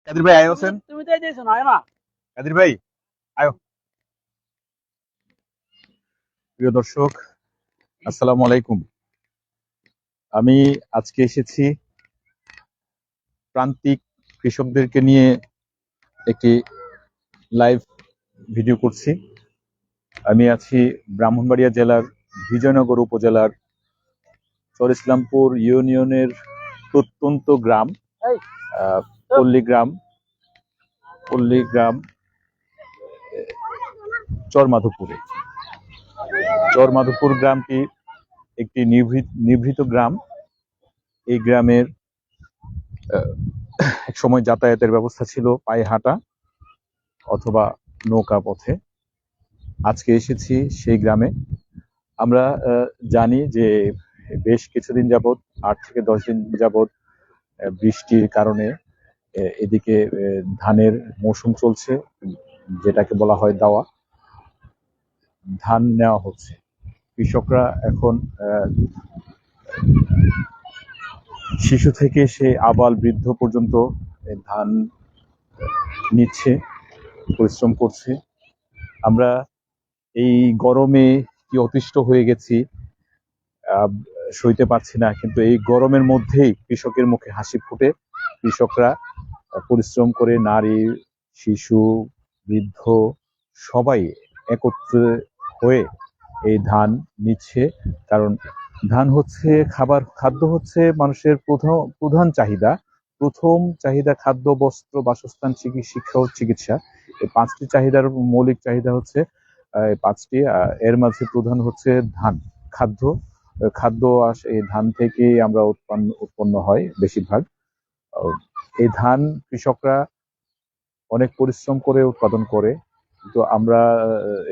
কাদির ভাই আয় হোসেন। তুমি তো দিয়েছো না না। কাদির ভাই আয়। প্রিয় দর্শক, আসসালামু আলাইকুম। আমি আজকে এসেছি প্রান্তিক কৃষকদেরকে নিয়ে একটি লাইভ ভিডিও করছি। আমি আছি ব্রাহ্মণবাড়িয়া জেলার বিজয়নগর উপজেলার চর ইসলামপুর ইউনিয়নের প্রত্যন্ত গ্রাম এই পল্লীগ্রাম পল্লীগ্রাম চরমাধবপুরে। চরমাধবপুর গ্রামটি একটি নিভৃত গ্রাম। এই গ্রামের এক সময় যাতায়াতের ব্যবস্থা ছিল পায়ে হাঁটা অথবা নৌকা পথে। আজকে এসেছি সেই গ্রামে। আমরা জানি যে বেশ কিছুদিন যাবৎ 8 থেকে 10 দিন যাবৎ বৃষ্টির কারণে এদিকে ধানের মৌসুম চলছে, যেটাকে বলা হয় দাওয়া। ধান নেওয়া হচ্ছে। কৃষকরা এখন শিশু থেকে সে আবাল বৃদ্ধ পর্যন্ত ধান নিচ্ছে, পরিশ্রম করছে। আমরা এই গরমে কি অতিষ্ঠ হয়ে গেছি, সইতে পারছি না, কিন্তু এই গরমের মধ্যেই কৃষকের মুখে হাসি ফুটে। কৃষকরা পরিশ্রম করে, নারী শিশু বৃদ্ধ সবাই একত্রে হয়ে এই ধান নিচ্ছে। কারণ ধান হচ্ছে খাদ্য হচ্ছে মানুষের প্রধান চাহিদা। প্রথম চাহিদা খাদ্য, বস্ত্র, বাসস্থান, শিক্ষা ও চিকিৎসা। এই 5টি চাহিদার মৌলিক চাহিদা হচ্ছে এই 5টি। এর মাঝে প্রধান হচ্ছে ধান। খাদ্য খাদ্য এই ধান থেকে আমরা উৎপন্ন হয় বেশিরভাগ। এই ধান কৃষকরা অনেক পরিশ্রম করে উৎপাদন করে, কিন্তু আমরা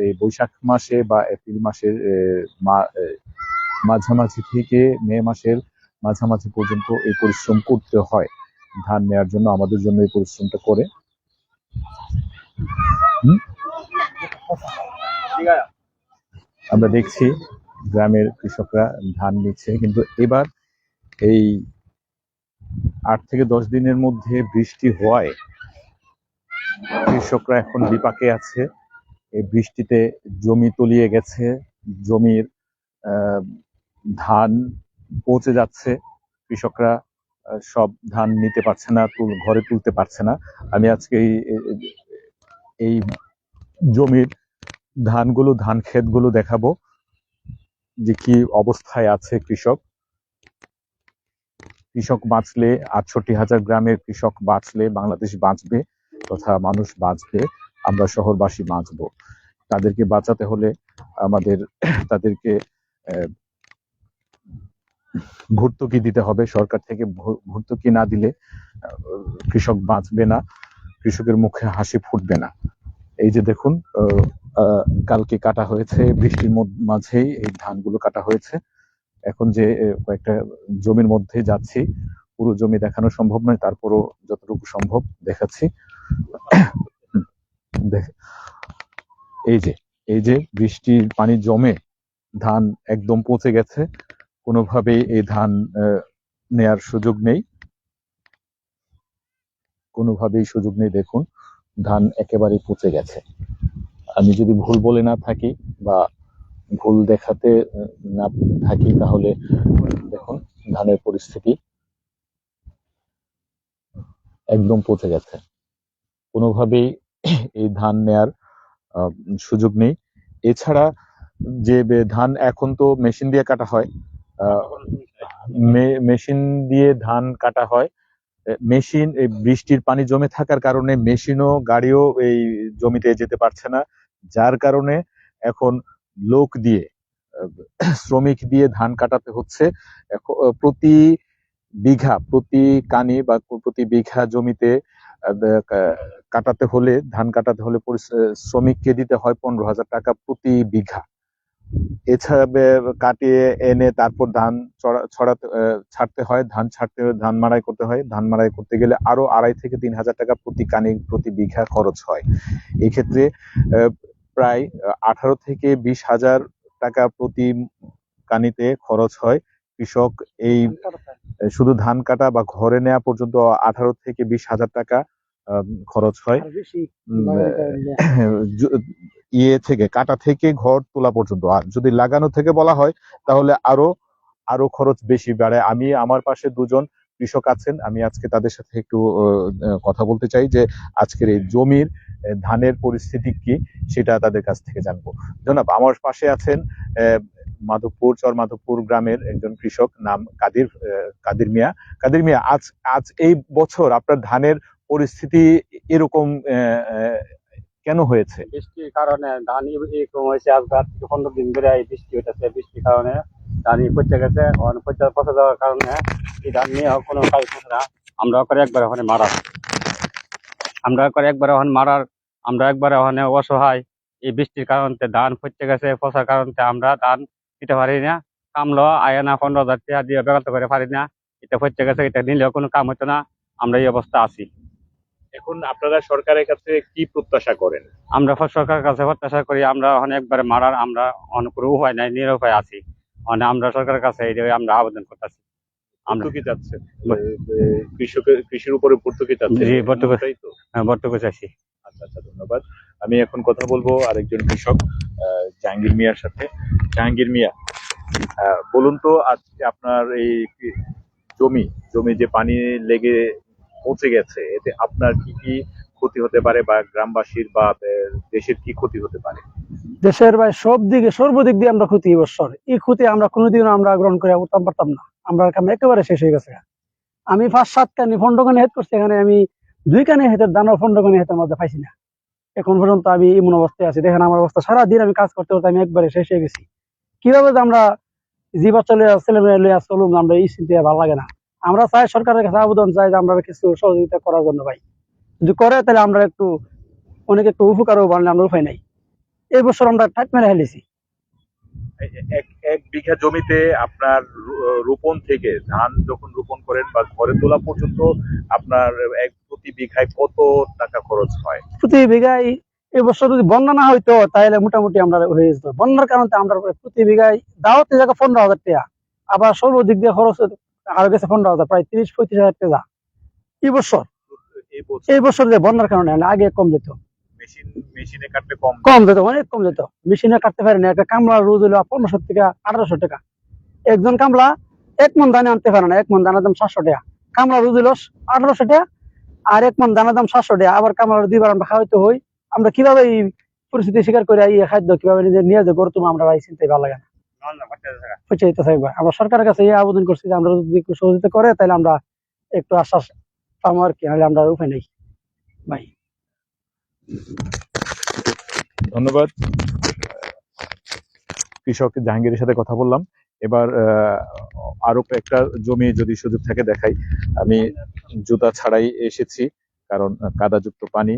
এই বৈশাখ মাসে বা এপ্রিল মাসের মাঝামাঝি থেকে মে মাসের মাঝামাঝি পর্যন্ত এই পরিশ্রম করতে হয় ধান নেয়ার জন্য। আমাদের জন্য এই পরিশ্রমটা করে। আমরা দেখছি গ্রামের কৃষকরা ধান নিচ্ছে, কিন্তু এবার এই 8 থেকে 10 দিনের মধ্যে বৃষ্টি হওয়ায় কৃষকরা এখন বিপাকে আছে। এই বৃষ্টিতে জমি তলিয়ে গেছে, জমির ধান পচে যাচ্ছে। কৃষকরা সব ধান নিতে পারছে না, ঘরে তুলতে পারছে না। আমি আজকে এই জমির ধান ক্ষেতগুলো দেখাবো যে কি অবস্থায় আছে কৃষক। বাঁচলে, 68,000 গ্রামের কৃষক বাঁচলে বাংলাদেশ বাঁচবে, তথা মানুষ বাঁচবে, আমরা শহরবাসী বাঁচবো। তাদেরকে বাঁচাতে হলে আমাদের তাদেরকে ভর্তুকি দিতে হবে সরকার থেকে। ভর্তুকি না দিলে কৃষক বাঁচবে না, কৃষকের মুখে হাসি ফুটবে না। এই যে দেখুন, কালকে কাটা হয়েছে, বৃষ্টির মাঝেই এই ধানগুলো কাটা হয়েছে। এখন যে কয়েকটা জমির মধ্যে যাচ্ছি, পুরো জমি দেখানো সম্ভব নয়, তারপরও যতটুকু সম্ভব দেখাচ্ছি। এই যে বৃষ্টির পানি জমে ধান একদম পচে গেছে। কোনোভাবেই এই ধান নেয়ার সুযোগ নেই, কোনোভাবেই সুযোগ নেই। দেখুন, ধান একেবারে পচে গেছে। আমি যদি ভুল বলে না থাকি বা ভুল দেখাতে না থাকি, তাহলে দেখুন ধানের পরিস্থিতি একদম পচে গেছে। কোনোভাবেই এই ধান নেয়ার সুযোগ নেই। এছাড়া যে ধান এখন তো মেশিন দিয়ে কাটা হয়, মেশিন দিয়ে ধান কাটা হয়। মেশিন, এই বৃষ্টির পানি জমে থাকার কারণে মেশিনও গাড়িও এই জমিতে যেতে পারছে না, যার কারণে এখন লোক দিয়ে, শ্রমিক দিয়ে ধান কাটাতে হচ্ছে। প্রতি বিঘা, প্রতি কানি বা প্রতি বিঘা জমিতে ধান কাটাতে হলে শ্রমিককে দিতে হয় 15,000 টাকা প্রতি বিঘা। এছাড়া কাটিয়ে এনে তারপর ধান ছাড়তে হয়, ধান মাড়াই করতে হয়। ধান মাড়াই করতে গেলে আরো 2,500 থেকে 3,000 টাকা প্রতি কানি প্রতি বিঘা খরচ হয়। এক্ষেত্রে প্রায় 18 থেকে 20,000 টাকা প্রতি কানিতে খরচ হয়। কৃষক এই শুধু ধান কাটা বা ঘরে নেওয়া পর্যন্ত 18 থেকে 20,000 টাকা খরচ হয়। আর বেশি উম, লাগাইতে পারলে জ- ইয়ে থেকে কাটা থেকে ঘর তোলা পর্যন্ত, আর যদি লাগানো থেকে বলা হয় তাহলে আরো আরো খরচ বেশি বাড়ে। আমি আমার পাশে দুজন কৃষক আছেন, আমি আজকে তাদের সাথে একটু কথা বলতে চাই যে আজকের এই জমির ধানের পরিস্থিতি কি সেটা তাদের কাছ থেকে জানবো। জনাব, আমার পাশে আছেন চর মাধবপুর গ্রামের একজন কৃষক, নাম কাদির মিয়া। কাদির মিয়া, আজ আজ এই বছর আপনার ধানের পরিস্থিতি এরকম কেন হয়েছে? বৃষ্টির কারণে ধান এরকম হয়েছে। আজ 10 থেকে 15 দিন ধরে এই বৃষ্টি হইতেছে। বৃষ্টির কারণে ধান পচে গেছে। পচে যাওয়ার কারণে এই ধান নিয়ে কোনো কাজ করছে না। আমরা করে একবার ওখানে মারার আমরা করে একবার ওখানে মারার আমরা একবার ওখানে অসহায়। এই বৃষ্টির কারণে ধান পচে গেছে। পচার কারণে আমরা ধান দিতে পারি না। কামলো আয় না, 15,000 টাকা দিয়ে বেকার করে পারি না। এটা পচে গেছে, এটা নিলেও কোনো কাম হতো না। আমরা এই অবস্থা আছি। এখন আপনারা সরকারের কাছে কি প্রত্যাশা করেন? আমরা সরকারের কাছে প্রত্যাশা করি, আমরা ওখানে একবারে মারার আমরা অনেক কোনো উপায় নাই, নিরুপায় আছি। মানে আমরা সরকারের কাছে এই আমরা আবেদন করতেছি। আমরা ভর্তুকি চাচ্ছেন, কৃষির উপরে ভর্তুকি চাচ্ছেন? জি, ভর্তুকি। তাই তো? ভর্তুকি চাইছি। আচ্ছা আচ্ছা, ধন্যবাদ। আমি এখন কথা বলবো আরেকজন কৃষক জাহাঙ্গীর মিয়ার সাথে। জাহাঙ্গীর মিয়া, বলুন তো, আজকে আপনার এই জমি জমি যে পানি লেগে পচে গেছে, এতে আপনার কি কি ক্ষতি হতে পারে, বা গ্রামবাসীর বা দেশের কি ক্ষতি হতে পারে? দেশের ভাই সব দিকে সর্বদিক দিয়ে আমরা ক্ষতি। বছর এই ক্ষতি আমরা কোনোদিনও আমরা গ্রহণ করে উঠতাম পারতাম না। আমরা কাম একেবারে শেষ হয়ে গেছে। আমি 5-7 কানি 15 কানি হেড করছি, এখানে আমি 2 কানি হেতের দানা 15 কানি হেতের মধ্যে পাইছি না। এখন পর্যন্ত আমি এমন অবস্থায় আছি, দেখেন আমার অবস্থা। সারাদিন আমি কাজ করতে করতে আমি একবারে শেষ হয়ে গেছি। কিভাবে যে আমরা জীবা চলে ছেলে মেয়ে চলুন, আমরা এই চিন্তা ভালো লাগে না। আমরা চাই সরকারের কাছে আবেদন চাই যে আমরা কিছু সহযোগিতা করার জন্য ভাই। যদি করে তাহলে আমরা একটু অনেক একটু উপকারও বাড়লে আমরা উপায় নাই। এই বছর আমরা ঠাট মেরে হেলেছি। এক এক বিঘা জমিতে আপনার রোপণ থেকে ধান যখন রোপণ করেন বা ঘরে তোলা পর্যন্ত আপনার প্রতি বিঘায় কত টাকা খরচ হয়? প্রতি বিঘায় এবছর যদি বন্যা না হইতো তাহলে মোটামুটি আমরা হয়ে যেত। বন্যার কারণে আমরা প্রতি বিঘায় দাওয়াতে জায়গা 15,000 টাকা, আবার সর্বদিক দিয়ে খরচ আরো গেছে 15,000, প্রায় 30-35,000 টাকা এই বছর। এই বছর এই বছর যে বন্যার কারণে আগে কম যেত, মেশিনে কাটলে কম কম যেত, অনেক কম যেত। মেশিনে কাটতে পারে না। একটা কামলা রোজ হলো 1500 থেকে 1800 টাকা। একজন কামলা 1 মন দানে আনতে পারে না। 1 মন দানার দাম 700 টাকা। কামলা রোজ হলো 1800 টাকা, আর 1 মন দানার দাম 700 টাকা। আবার কামলা 2 বার আমরা খাওয়াইতে হই। আমরা কিভাবে এই পরিস্থিতি স্বীকার করে এই খাদ্য কিভাবে নিজে নিয়ে যে গড়তুম, আমরা এই চিন্তাই ভালো লাগে না। আমরা সরকারের কাছে এই আবেদন করছি যে আমরা যদি একটু সহযোগিতা করে তাহলে আমরা একটু আশ্বাস পাবো আর কি, নাহলে আমরা উপায় নেই ভাই। ধন্যবাদ। কৃষক জাহাঙ্গীরের সাথে কথা বললাম। এবার আরো একটা জমি যদি সুযোগ থাকে দেখাই। আমি জুতা ছাড়াই এসেছি, কারণ কাদাযুক্ত পানি,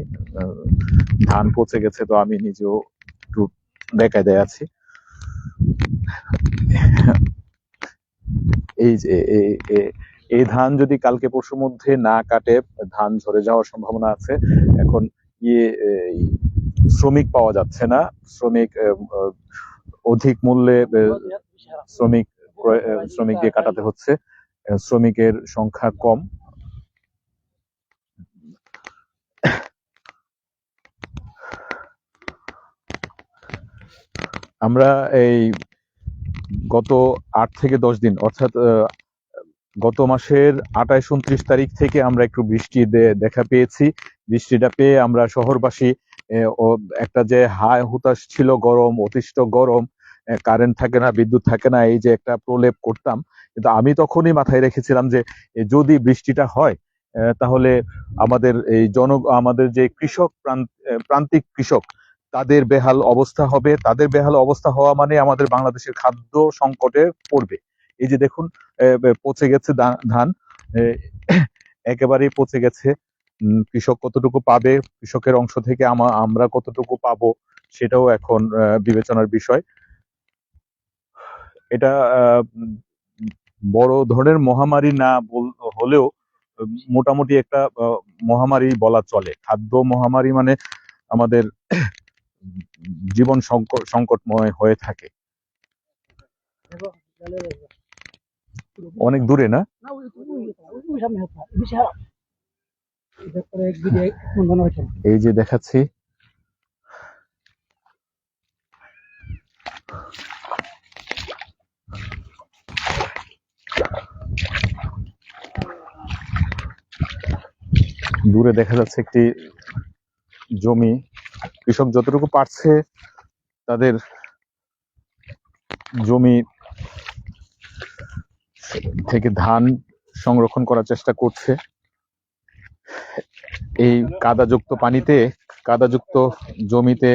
ধান পচে গেছে, তো আমি নিজেও একটু বেকায়দায় আছি। এই যে এই ধান যদি কালকে পরশুর মধ্যে না কাটে, ধান ঝরে যাওয়ার সম্ভাবনা আছে। এখন শ্রমিক পাওয়া যাচ্ছে না। শ্রমিক অধিক মূল্যে শ্রমিক শ্রমিক দিয়ে কাটাতে হচ্ছে। শ্রমিকের সংখ্যা কম। আমরা এই গত 8 থেকে 10 দিন, অর্থাৎ গত মাসের 28-29 তারিখ থেকে আমরা একটু বৃষ্টি দেখা পেয়েছি। বৃষ্টিটা পেয়ে আমরা শহরবাসী একটা যে হায় হুতাশ ছিল, গরম, অতিষ্ঠ গরম, কারেন্ট থাকে না, বিদ্যুৎ থাকে না, এই যে একটা প্রলেপ করতাম। কিন্তু আমি তখনই মাথায় রেখেছিলাম যে যদি বৃষ্টিটা হয় তাহলে আমাদের যে প্রান্তিক কৃষক, তাদের বেহাল অবস্থা হবে। তাদের বেহাল অবস্থা হওয়া মানে আমাদের বাংলাদেশের খাদ্য সংকটে পড়বে। এই যে দেখুন, পচে গেছে ধান, একেবারেই পচে গেছে। কৃষক কতটুকু পাবে, কৃষকের অংশ থেকে আমরা কতটুকু পাবো, সেটাও এখন বিবেচনার বিষয়। এটা বড় ধরনের মহামারী না হলেও মোটামুটি একটা মহামারী বলা চলে। খাদ্য মহামারী মানে আমাদের জীবন সংকটময় হয়ে থাকে। অনেক দূরে না? এই যে দেখাচ্ছি, দূরে দেখা যাচ্ছে একটি জমি। কৃষক যতটুকু পারছে তাদের জমি থেকে ধান সংরক্ষণ করার চেষ্টা করছে। এই কাদাযুক্ত পানিতে, কাদাযুক্ত জমিতে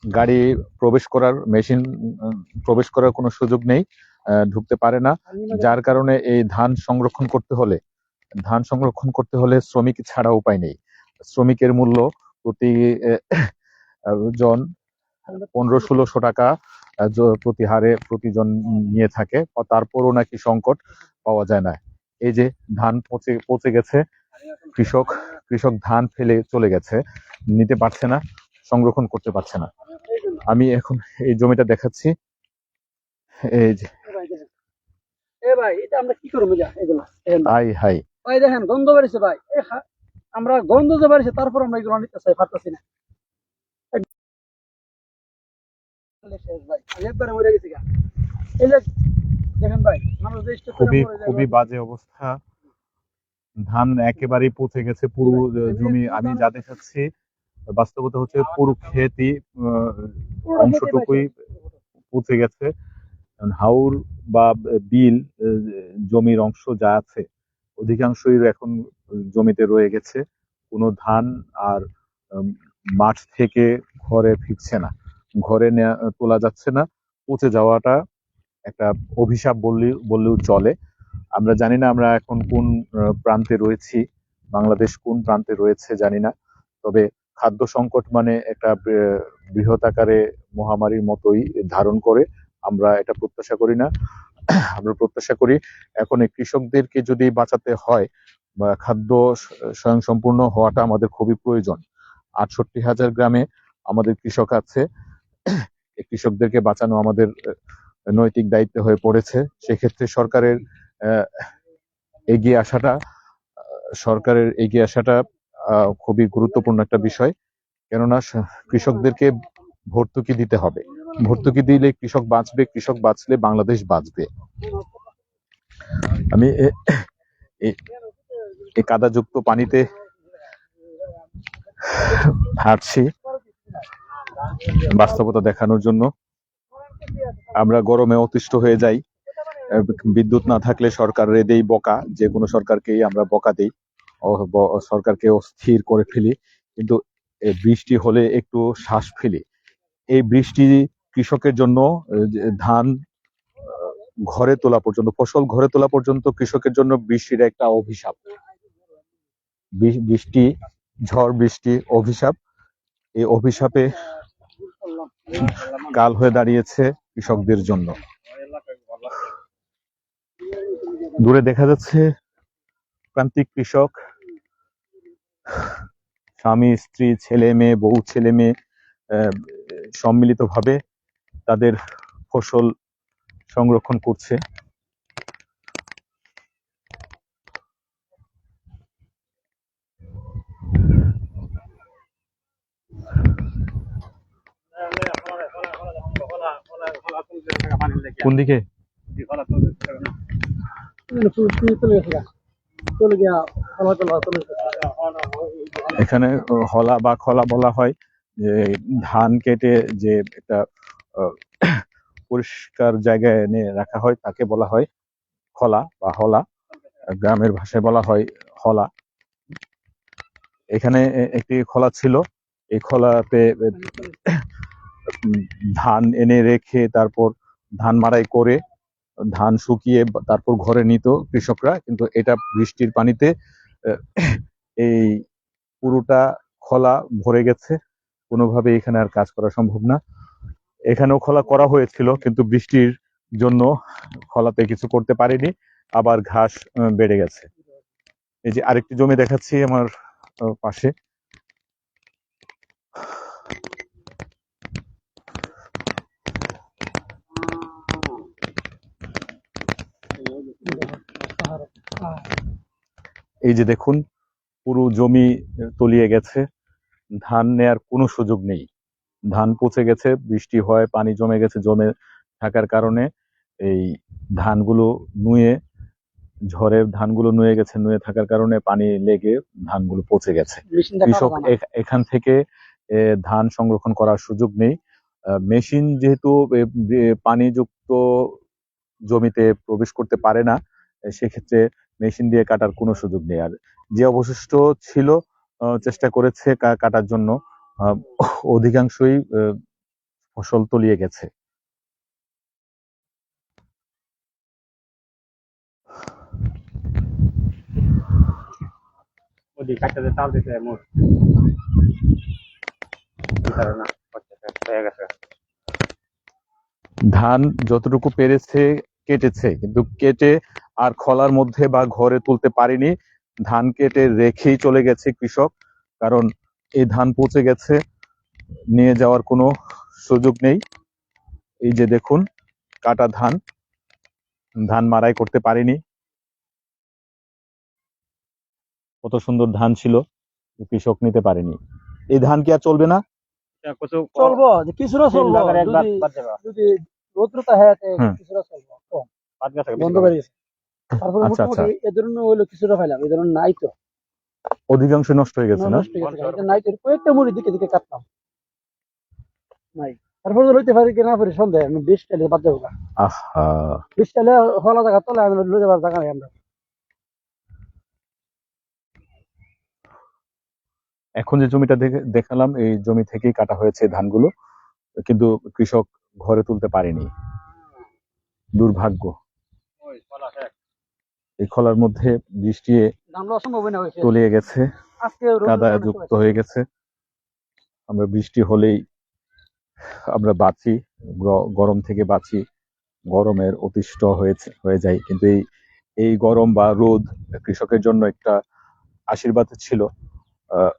গাড়ি প্রবেশ করার, মেশিন প্রবেশ করার কোনো সুযোগ নেই, ঢুকতে পারে না। যার কারণে এই ধান সংরক্ষণ করতে হলে শ্রমিক ছাড়া উপায় নেই। শ্রমিকের মূল্য প্রতি জন 1500-1600 টাকা প্রতি হারে প্রতিজন নিয়ে থাকে। তারপরও নাকি সংকট, পাওয়া যায় না। এই যে ধান পচে গেছে, কৃষক ধান ফেলে চলে গেছে, নিতে পারছে না, সংরক্ষণ করতে পারছে না। আমি এখন এই জমিটা দেখাচ্ছি। এই যে ভাই, এটা আমরা কি করবো? এগুলা হাই ভাই দেখেন, গন্ধ বেরিয়েছে ভাই। আমরা গন্ধ যে বেরিয়েছে, তারপর আমরা এগুলো নিতে চাই, পারতেছি না। ভাই একবারে মরে গেছি গা। এই যে দেখেন ভাই, মানুষ যে খুবই বাজে অবস্থা। ধান একেবারেই পচে গেছে পুরো জমি। আমি যা দেখাচ্ছি বাস্তবতা হচ্ছে পুরো ক্ষেতই অংশটুকুই পচে গেছে। হাওর বা বিল জমির অংশ যা আছে অধিকাংশই এখন জমিতে রয়ে গেছে। কোনো ধান আর মাঠ থেকে ঘরে ফিরছে না, ঘরে তোলা যাচ্ছে না। পচে যাওয়াটা একটা অভিশাপ বললেও চলে। আমরা জানি না আমরা এখন কোন প্রান্তে রয়েছি, বাংলাদেশ কোন প্রান্তে রয়েছে জানি না। তবে খাদ্য সংকট মানে একটা বৃহৎ আকারে মহামারীর মতোই ধারণ করে। আমরা এটা প্রত্যাশা করি না। আমরা প্রত্যাশা করি এখন এই কৃষকদেরকে যদি বাঁচাতে হয় বা খাদ্য স্বয়ংসম্পূর্ণ হওয়াটা আমাদের খুবই প্রয়োজন। 68,000 গ্রামে আমাদের কৃষক আছে। এই কৃষকদেরকে বাঁচানো আমাদের নৈতিক দায়িত্ব হয়ে পড়েছে। সেক্ষেত্রে সরকারের এগিয়ে আসাটা খুবই গুরুত্বপূর্ণ একটা বিষয়। কেননা কৃষকদেরকে ভর্তুকি দিতে হবে। ভর্তুকি দিলে কৃষক বাঁচবে, কৃষক বাঁচলে বাংলাদেশ বাঁচবে। আমি এই কাদাযুক্ত পানিতে হাঁটছি বাস্তবতা দেখানোর জন্য। আমরা গরমে অতিষ্ঠ হয়ে যাই। বিদ্যুৎ না থাকলে সরকারের দেই বকা, যে কোনো সরকারকেই আমরা বকা দেই, সরকারকে অস্থির করে ফেলি। কিন্তু বৃষ্টি হলে একটু শ্বাস ফেলি। এই বৃষ্টি কৃষকের জন্য ধান ঘরে তোলা পর্যন্ত, ফসল ঘরে তোলা পর্যন্ত কৃষকের জন্য বৃষ্টির একটা অভিশাপ। বৃষ্টি, ঝড় বৃষ্টি অভিশাপ। এই অভিশাপে কাল হয়ে দাঁড়িয়েছে কৃষকদের জন্য। দূরে দেখা যাচ্ছে প্রান্তিক কৃষক, স্বামী স্ত্রী, ছেলে মেয়ে, বউ ছেলে মেয়ে সম্মিলিতভাবে তাদের ফসল সংরক্ষণ করছে। কোন দিকে? এখানে হলা বা খলা বলা হয় যে ধান কেটে যে একটা পরিষ্কার জায়গায় এনে রাখা হয় তাকে বলা হয় খলা বা হলা। গ্রামের ভাষায় বলা হয় হলা। এখানে একটি খলা ছিল। এই খলাতে ধান এনে রেখে তারপর ধান মাড়াই করে ধান শুকিয়ে তারপর ঘরে নিত কৃষকরা। কিন্তু এটা বৃষ্টির পানিতে এই পুরোটা খলা ভরে গেছে, কোনোভাবে এখানে আর কাজ করা সম্ভব না। এখানেও খলা করা হয়েছিল কিন্তু বৃষ্টির জন্য খলাতে কিছু করতে পারেনি, আবার ঘাস বেড়ে গেছে। এই যে আরেকটি জমি দেখাচ্ছি আমার পাশে। এই যে দেখুন পুরো জমি তলিয়ে গেছে, ধান নেয়ার কোনো সুযোগ নেই। ধান পচে গেছে, বৃষ্টি হয়, পানি জমে গেছে, জমে থাকার কারণে এই ধানগুলো নুয়ে, ঝড়ের ধানগুলো নুয়ে গেছে, নুয়ে থাকার কারণে পানি লেগে ধানগুলো পচে গেছে। মেশিন দেখা কৃষক কথা না। এখান থেকে ধান সংরক্ষণ করার সুযোগ নেই। মেশিন যেহেতু পানিযুক্ত জমিতে প্রবেশ করতে পারে না, সেক্ষেত্রে মেশিন দিয়ে কাটার কোনো সুযোগ নেই। আর যে অবশিষ্ট ছিল চেষ্টা করেছে কাটার জন্য, আহ, অধিকাংশই ফসল তলিয়ে গেছে। ওদি কাটতে তাল দিতে মোট না হয়ে গেছে। ধান যতটুকু পেরেছে কেটেছে, কিন্তু কেটে আর খলার মধ্যে বা ঘরে তুলতে পারেনি। ধান কেটে রেখেই চলে গেছে কৃষক, কারণ এই ধান পচে গেছে, নিয়ে যাওয়ার কোনো সুযোগ নেই। এই যে দেখুন, কাটা ধান, ধান মাড়াই করতে পারেনি। কত সুন্দর ধান ছিল, কৃষক নিতে পারেনি। এই ধান কি আর চলবে না? চলবো, যে কিছুটা চলবো, যদি রৌদ্রতা হয় হুম। কিছুটা চলবো, কম বাদ গেছে বন্ধ করে গেছে। তারপরে আচ্ছা, মোটামুটি এ ধরনের হইলো কিছুটা পাইলাম, এ ধরনের নাই তো, অধিকাংশ নষ্ট হয়ে গেছে না? নষ্ট হয়ে গেছে। এটা নাই তো, কয়েকটা মুড়ি দিকে দিকে কাটলাম, নাই। তারপরে তো লইতে পারি কি না পারি সন্দেহ, আমি 20 টাইলে বাদ যাবো, আহা, 20 টাইলে হলা জায়গা তোলা, আমি লই যাবার জায়গা নাই আমরা। এখন যে জমিটা দেখালাম, এই জমি থেকেই কাটা হয়েছে ধানগুলো, কিন্তু কৃষক ঘরে তুলতে পারেনি। দুর্ভাগ্য। এই খলার মধ্যে বৃষ্টি দামটা অসম্ভব না হয়েছে তলিয়ে গেছে, আজকে, কাদায় যুক্ত হয়ে গেছে। আমরা বৃষ্টি হলেই আমরা বাঁচি, গরম থেকে বাঁচি, গরমের অতিষ্ঠ হয়ে যায়। কিন্তু এই গরম বা রোদ কৃষকের জন্য একটা আশীর্বাদ ছিল। আহ,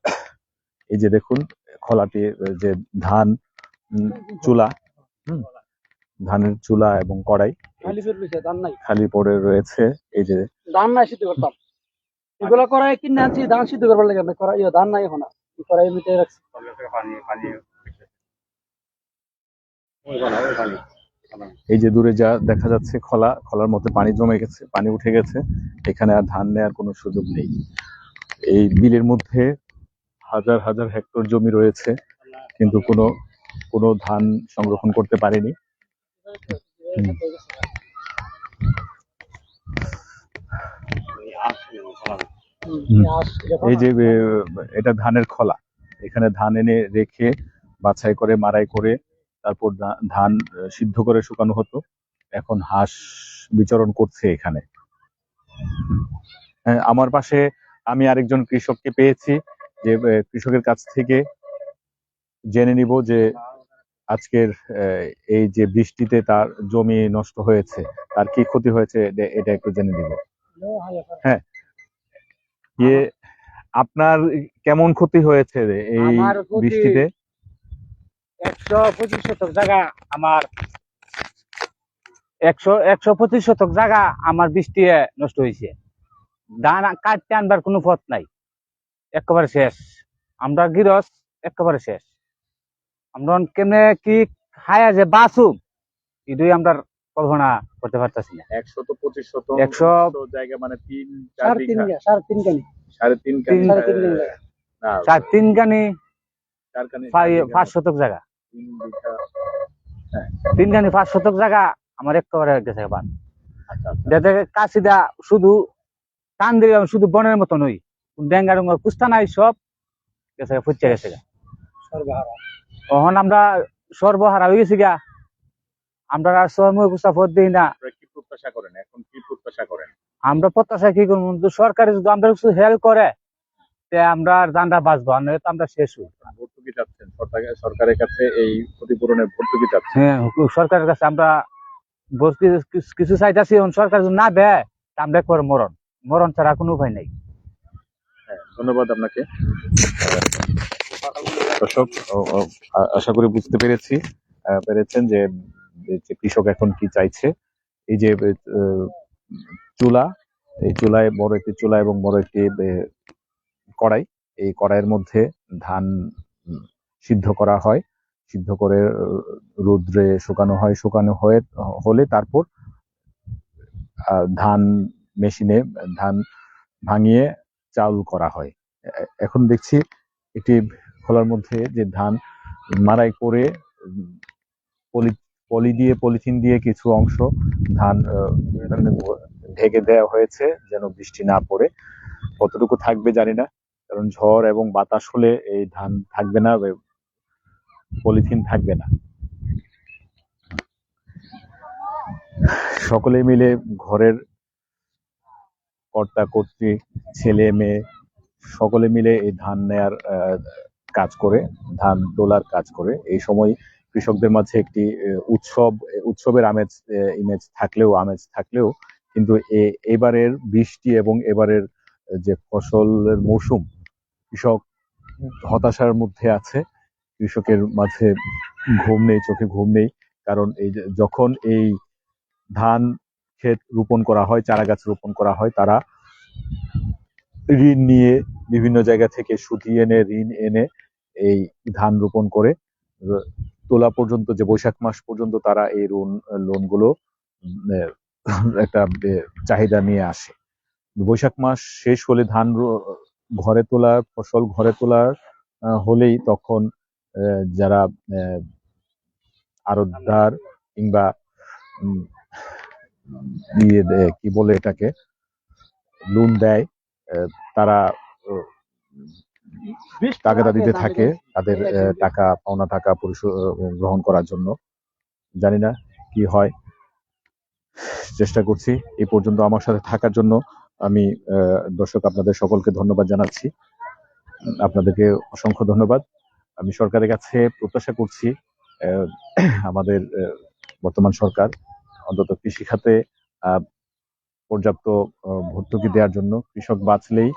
এই যে দেখুন, খলাটি, যে ধান চুলা, ধানের চুলা এবং কড়াই খালি ফের লইছে, ধান নাই, খালি পড়ে রয়েছে। এই যে ধান নাই সিদ্ধ করতাম, এগুলা করাই কিনে আনছি ধান সিদ্ধ করবার লাগে, আমি করাই ধান নাই এখন, করাই মিটে রাখছি। পানি পানি এই যে দূরে যা দেখা যাচ্ছে খলার মধ্যে পানি জমে গেছে, পানি উঠে গেছে, এখানে আর ধান নেওয়ার কোনো সুযোগ নেই। এই বিলের মধ্যে হাজার হাজার হেক্টর জমি রয়েছে, কিন্তু কোনো ধান সংরক্ষণ করতে পারেনি। এই যে এটা ধানের খলা, এখানে ধান এনে রেখে বাছাই করে, মাড়াই করে, তারপর ধান সিদ্ধ করে শুকানো হতো। এখন হাঁস বিচরণ করছে এখানে। আমার পাশে আমি আরেকজন কৃষককে পেয়েছি, যে কৃষকের কাছ থেকে জেনে নিব যে আজকের এই যে বৃষ্টিতে তার জমি নষ্ট হয়েছে, তার কি ক্ষতি হয়েছে, এটা একটু জেনে নিব। হ্যাঁ, ইয়ে, আপনার কেমন ক্ষতি হয়েছে এই আমার ক্ষতি বৃষ্টিতে? 125 শতক জায়গা আমার, 125 শতক জায়গা আমার বৃষ্টি নষ্ট হয়েছে। ধান কাটতে আনবার কোনো পথ নাই, একেবারে শেষ। আমরা গিরস একেবারে শেষ। আমরা কেমনে কি খায়া যে বাঁচুম, এটাই আমরা কল্পনা করতে পারতেছি না। 125 শতক 100 জায়গা মানে 3-4 সাড়ে তিন বিঘা, কানি, 3.5 সাড়ে তিন না, তিন কানি 4 কানি, 5 শতক জায়গা, 3 বিঘা। 3 কানি 5 শতক জায়গা আমার একেবারে গেছে বাদ। আচ্ছা, কাশিদা শুধু টান দিয়ে শুধু বনের মতো নই, ডেঙ্গা ডুঙ্গার কুস্তা নাই, সব গেছে, ফুচে গেছে। তখন আমরা সর্বহারা হয়ে গেছি গা, আমরা আর সময় কুস্তা ভোট দিই না। কি প্রত্যাশা করেন এখন, কি প্রত্যাশা করেন? আমরা প্রত্যাশা কি করবো, সরকারে যদি আমরা কিছু হেল্প করে, তে আমরা জানটা বাঁচবো, আর নয়তো আমরা শেষ হই। ভর্তুকি চাচ্ছেন সরকারের কাছে, এই ক্ষতিপূরণের ভর্তুকি চাচ্ছেন? হ্যাঁ, সরকারের কাছে আমরা কিছু চাইতেছি। সরকার যদি না দেয়, তা আমরা একবার মরণ ছাড়া কোনো উপায় নেই। হ্যাঁ, ধন্যবাদ আপনাকে। দর্শক, আশা করি বুঝতে পেরেছেন যে কৃষক এখন কি চাইছে। এই যে চুলা, এই চুলায় বড় একটি চুলা এবং বড় একটি কড়াই, এই কড়াইয়ের মধ্যে ধান সিদ্ধ করা হয়, সিদ্ধ করে রোদ্রে শুকানো হয়, হলে তারপর ধান মেশিনে ধান ভাঙিয়ে চাউল করা হয়। এখন দেখছি একটি খোলার মধ্যে যে ধান মাড়াই করে পলিথিন দিয়ে কিছু অংশ ধান ঢেকে দেওয়া হয়েছে যেন বৃষ্টি না পড়ে। কতটুকু থাকবে জানি না, কারণ ঝড় এবং বাতাস হলে এই ধান থাকবে না, পলিথিন থাকবে না। সকলে মিলে ঘরের কর্তা কর্ত্রী, ছেলে মেয়ে সকলে মিলে এই ধান নেয়ার কাজ করে, ধান তোলার কাজ করে। এই সময় কৃষকদের মাঝে একটি উৎসবের আমেজ থাকলেও কিন্তু এবারের বৃষ্টি এবং এবারের যে ফসলের মৌসুম, কৃষক হতাশার মধ্যে আছে। কৃষকের মাঝে ঘুম নেই, চোখে ঘুম নেই। কারণ যখন এই ধান ক্ষেত রোপণ করা হয়, চারা গাছ রোপণ করা হয়, তারা ঋণ নিয়ে বিভিন্ন জায়গা থেকে ঋণ এনে এই ধান রোপণ করে তোলা পর্যন্ত, যে বৈশাখ মাস পর্যন্ত তারা এই লোনগুলো একটা চাহিদা নিয়ে আসে। বৈশাখ মাস শেষ হলে ফসল ঘরে তোলার হলেই তখন যারা আড়তদার কিংবা কি বলে এটাকে, লোন দেয়, তারা তাগাদা দিতে থাকে তাদের পাওনা টাকা পরিশোধ গ্রহণ করার জন্য। জানি না কি হয়, চেষ্টা করছি। এই পর্যন্ত আমার সাথে থাকার জন্য আমি দর্শক আপনাদের সকলকে ধন্যবাদ জানাচ্ছি। আপনাদেরকে অসংখ্য ধন্যবাদ। আমি সরকারের কাছে প্রত্যাশা করছি আমাদের বর্তমান সরকার অন্তত কৃষি খাতে পর্যাপ্ত ভর্তুকি দেওয়ার জন্য। কৃষক বাঁচলেই